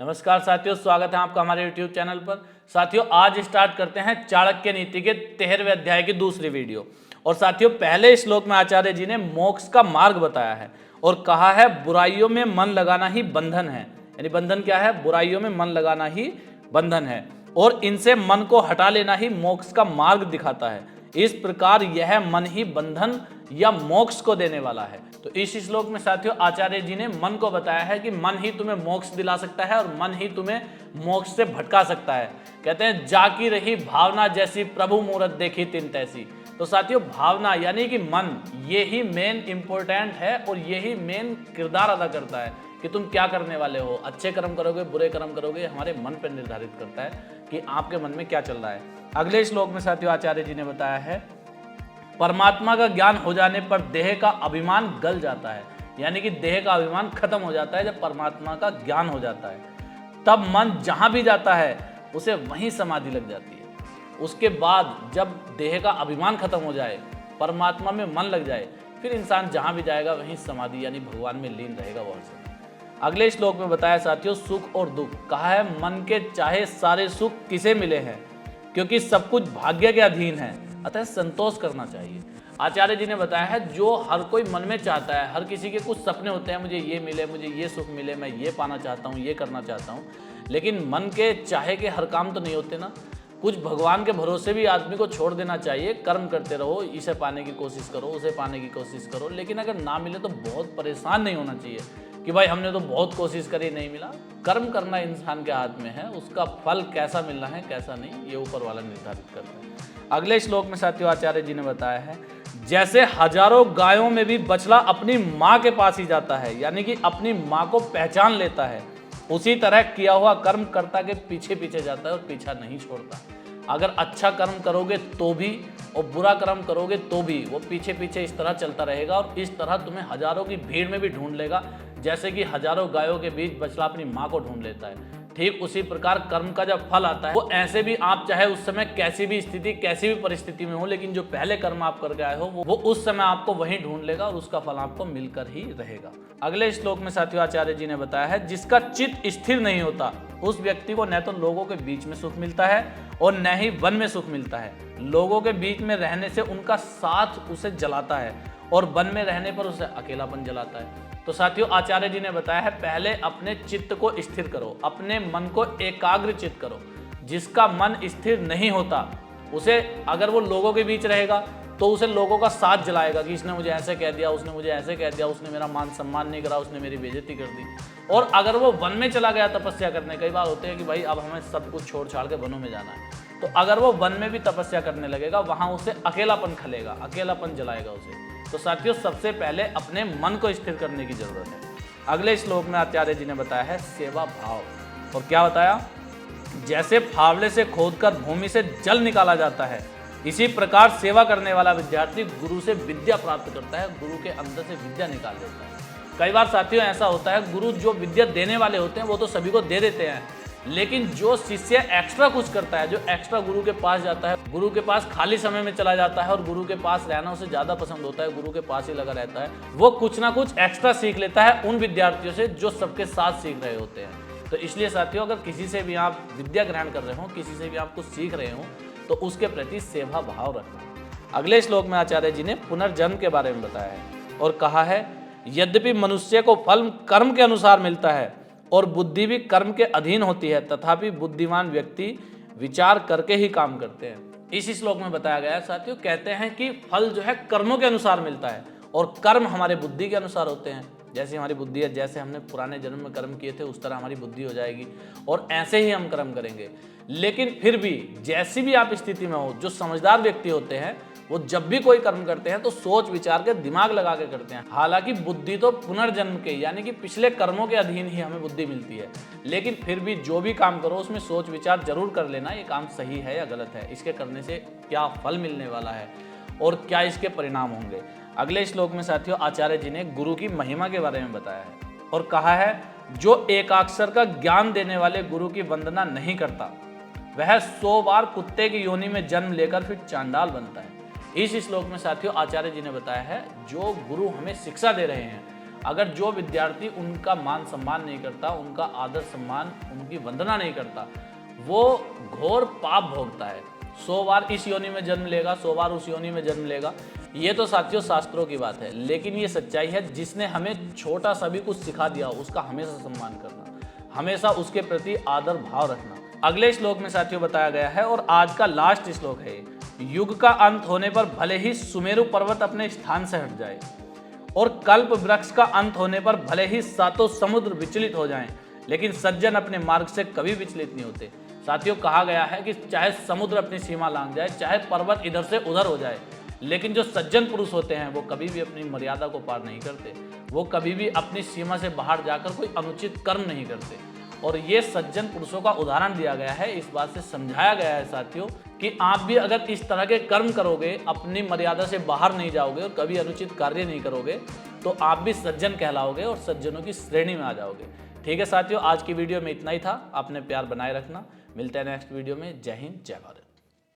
नमस्कार साथियों, स्वागत है आपका हमारे YouTube चैनल पर। साथियों, आज स्टार्ट करते हैं चाणक्य नीति के 13वें अध्याय की दूसरी वीडियो। और साथियों, पहले श्लोक में आचार्य जी ने मोक्ष का मार्ग बताया है और कहा है बुराइयों में मन लगाना ही बंधन है। यानी बंधन क्या है? बुराइयों में मन लगाना ही बंधन है और इनसे मन को हटा लेना ही मोक्ष का मार्ग दिखाता है। इस प्रकार यह मन ही बंधन या मोक्ष को देने वाला है। तो इस श्लोक में साथियों आचार्य जी ने मन को बताया है कि मन ही तुम्हें मोक्ष दिला सकता है और मन ही तुम्हें मोक्ष से भटका सकता है। कहते हैं जाकी रही भावना जैसी प्रभु मूरत देखी तिन तैसी। तो साथियों, भावना यानी कि मन, ये ही मेन इंपॉर्टेंट है और यही मेन किरदार अदा करता है कि तुम क्या करने वाले हो। अच्छे कर्म करोगे, बुरे कर्म करोगे, हमारे मन पर निर्धारित करता है कि आपके मन में क्या चल रहा है। अगले श्लोक में साथियों आचार्य जी ने बताया है परमात्मा का ज्ञान हो जाने पर देह का अभिमान गल जाता है। यानी कि देह का अभिमान खत्म हो जाता है जब परमात्मा का ज्ञान हो जाता है। तब मन जहां भी जाता है उसे वहीं समाधि लग जाती है। उसके बाद जब देह का अभिमान खत्म हो जाए, परमात्मा में मन लग जाए, फिर इंसान जहां भी जाएगा वहीं समाधि यानी भगवान में लीन रहेगा बहुत समय। अगले श्लोक में बताया साथियों सुख और दुख। कहा है मन के चाहे सारे सुख किसे मिले हैं, क्योंकि सब कुछ भाग्य के अधीन है, अतः संतोष करना चाहिए। आचार्य जी ने बताया है जो हर कोई मन में चाहता है, हर किसी के कुछ सपने होते हैं, मुझे ये मिले, मुझे ये सुख मिले, मैं ये पाना चाहता हूँ, ये करना चाहता हूँ। लेकिन मन के चाहे के हर काम तो नहीं होते ना। कुछ भगवान के भरोसे भी आदमी को छोड़ देना चाहिए। कर्म करते रहो, इसे पाने की कोशिश करो, उसे पाने की कोशिश करो, लेकिन अगर ना मिले तो बहुत परेशान नहीं होना चाहिए कि भाई हमने तो बहुत कोशिश करी नहीं मिला। कर्म करना इंसान के हाथ में है, उसका फल कैसा मिलना है कैसा नहीं ये ऊपर वाला निर्धारित करता है। अगले श्लोक में साथियों आचार्य जी ने बताया है जैसे हजारों गायों में भी बछड़ा अपनी माँ के पास ही जाता है, यानी कि अपनी माँ को पहचान लेता है, उसी तरह किया हुआ कर्म कर्ता के पीछे पीछे जाता है और पीछा नहीं छोड़ता। अगर अच्छा कर्म करोगे तो भी और बुरा कर्म करोगे तो भी वो पीछे पीछे इस तरह चलता रहेगा और इस तरह तुम्हें हजारों की भीड़ में भी ढूंढ लेगा। जैसे कि हजारों गायों के बीच बछड़ा अपनी माँ को ढूंढ लेता है, ठीक उसी प्रकार कर्म का जब फल आता है वो ऐसे भी आप चाहे उस समय कैसी भी स्थिति कैसी भी परिस्थिति में हो, लेकिन जो पहले कर्म आप करके आए हो वो उस समय आपको वहीं ढूंढ लेगा और उसका फल आपको मिलकर ही रहेगा। अगले श्लोक में साथियों आचार्य जी ने बताया है जिसका चित्त स्थिर नहीं होता उस व्यक्ति को न तो लोगों के बीच में सुख मिलता है और न ही वन में सुख मिलता है। लोगों के बीच में रहने से उनका साथ उसे जलाता है और वन में रहने पर उसे अकेलापन जलाता है। तो साथियों आचार्य जी ने बताया है पहले अपने चित्त को स्थिर करो, अपने मन को एकाग्र चित्त करो। जिसका मन स्थिर नहीं होता उसे अगर वो लोगों के बीच रहेगा तो उसे लोगों का साथ जलाएगा कि इसने मुझे ऐसे कह दिया, उसने मुझे ऐसे कह दिया, उसने मेरा मान सम्मान नहीं करा, उसने मेरी बेइज्जती कर दी। और अगर वो वन में चला गया तपस्या करने, कई बार होते हैं कि भाई अब हमें सब कुछ छोड़ छाड़ के वनों में जाना है, तो अगर वो वन में भी तपस्या करने लगेगा वहां उसे अकेलापन खलेगा, अकेलापन जलाएगा उसे। तो साथियों सबसे पहले अपने मन को स्थिर करने की जरूरत है। अगले श्लोक में आचार्य जी ने बताया है सेवा भाव। और क्या बताया? जैसे फावड़े से खोदकर भूमि से जल निकाला जाता है, इसी प्रकार सेवा करने वाला विद्यार्थी गुरु से विद्या प्राप्त करता है, गुरु के अंदर से विद्या निकाल देता है। कई बार साथियों ऐसा होता है गुरु जो विद्या देने वाले होते हैं वो तो सभी को दे देते हैं, लेकिन जो शिष्य एक्स्ट्रा कुछ करता है, जो एक्स्ट्रा गुरु के पास जाता है, गुरु के पास खाली समय में चला जाता है और गुरु के पास रहना उसे ज़्यादा पसंद होता है, गुरु के पास ही लगा रहता है, वो कुछ ना कुछ एक्स्ट्रा सीख लेता है उन विद्यार्थियों से जो सबके साथ सीख रहे होते हैं। तो इसलिए साथियों अगर किसी से भी आप विद्या ग्रहण कर रहे हो, किसी से भी आप कुछ सीख रहे हो तो उसके प्रति सेवा भाव रखना। अगले श्लोक में आचार्य जी ने पुनर्जन्म के बारे में बताया है और कहा है यद्यपि मनुष्य को फल कर्म के अनुसार मिलता है और बुद्धि भी कर्म के अधीन होती है, तथापि बुद्धिमान व्यक्ति विचार करके ही काम करते हैं। इसी श्लोक में बताया गया है साथियों, कहते हैं कि फल जो है कर्मों के अनुसार मिलता है और कर्म हमारे बुद्धि के अनुसार होते हैं। जैसे हमारी बुद्धि है, जैसे हमने पुराने जन्म में कर्म किए थे उस तरह हमारी बुद्धि हो जाएगी और ऐसे ही हम कर्म करेंगे। लेकिन फिर भी जैसी भी आप स्थिति में हो, जो समझदार व्यक्ति होते हैं वो जब भी कोई कर्म करते हैं तो सोच विचार के दिमाग लगा के करते हैं। हालांकि बुद्धि तो पुनर्जन्म के यानी कि पिछले कर्मों के अधीन ही हमें बुद्धि मिलती है, लेकिन फिर भी जो भी काम करो उसमें सोच विचार जरूर कर लेना, ये काम सही है या गलत है, इसके करने से क्या फल मिलने वाला है और क्या इसके परिणाम होंगे। अगले श्लोक में साथियों आचार्य जी ने गुरु की महिमा के बारे में बताया है और कहा है जो एकाक्षर का ज्ञान देने वाले गुरु की वंदना नहीं करता वह 100 बार कुत्ते की योनि में जन्म लेकर फिर चांडाल बनता है। इस श्लोक में साथियों आचार्य जी ने बताया है जो गुरु हमें शिक्षा दे रहे हैं अगर जो विद्यार्थी उनका मान सम्मान नहीं करता, उनका आदर सम्मान, उनकी वंदना नहीं करता, वो घोर पाप भोगता है। 100 बार इस योनि में जन्म लेगा, 100 बार उस योनि में जन्म लेगा। ये तो साथियों शास्त्रों की बात है, लेकिन ये सच्चाई है। जिसने हमें छोटा सा भी कुछ सिखा दिया, उसका हमेशा सम्मान करना, हमेशा उसके प्रति आदर भाव रखना। अगले श्लोक में साथियों बताया गया है, और आज का लास्ट श्लोक है, युग का अंत होने पर भले ही सुमेरु पर्वत अपने स्थान से हट जाए और कल्प वृक्ष का अंत होने पर भले ही सातों समुद्र विचलित हो जाएं, लेकिन सज्जन अपने मार्ग से कभी विचलित नहीं होते। साथियों कहा गया है कि चाहे समुद्र अपनी सीमा लांघ जाए, चाहे पर्वत इधर से उधर हो जाए, लेकिन जो सज्जन पुरुष होते हैं वो कभी भी अपनी मर्यादा को पार नहीं करते। वो कभी भी अपनी सीमा से बाहर जाकर कोई अनुचित कर्म नहीं करते। और ये सज्जन पुरुषों का उदाहरण दिया गया है, इस बात से समझाया गया है साथियों कि आप भी अगर इस तरह के कर्म करोगे, अपनी मर्यादा से बाहर नहीं जाओगे और कभी अनुचित कार्य नहीं करोगे, तो आप भी सज्जन कहलाओगे और सज्जनों की श्रेणी में आ जाओगे। ठीक है साथियों, आज की वीडियो में इतना ही था। आपने प्यार बनाए रखना। मिलते हैं नेक्स्ट वीडियो में। जय हिंद, जय भारत।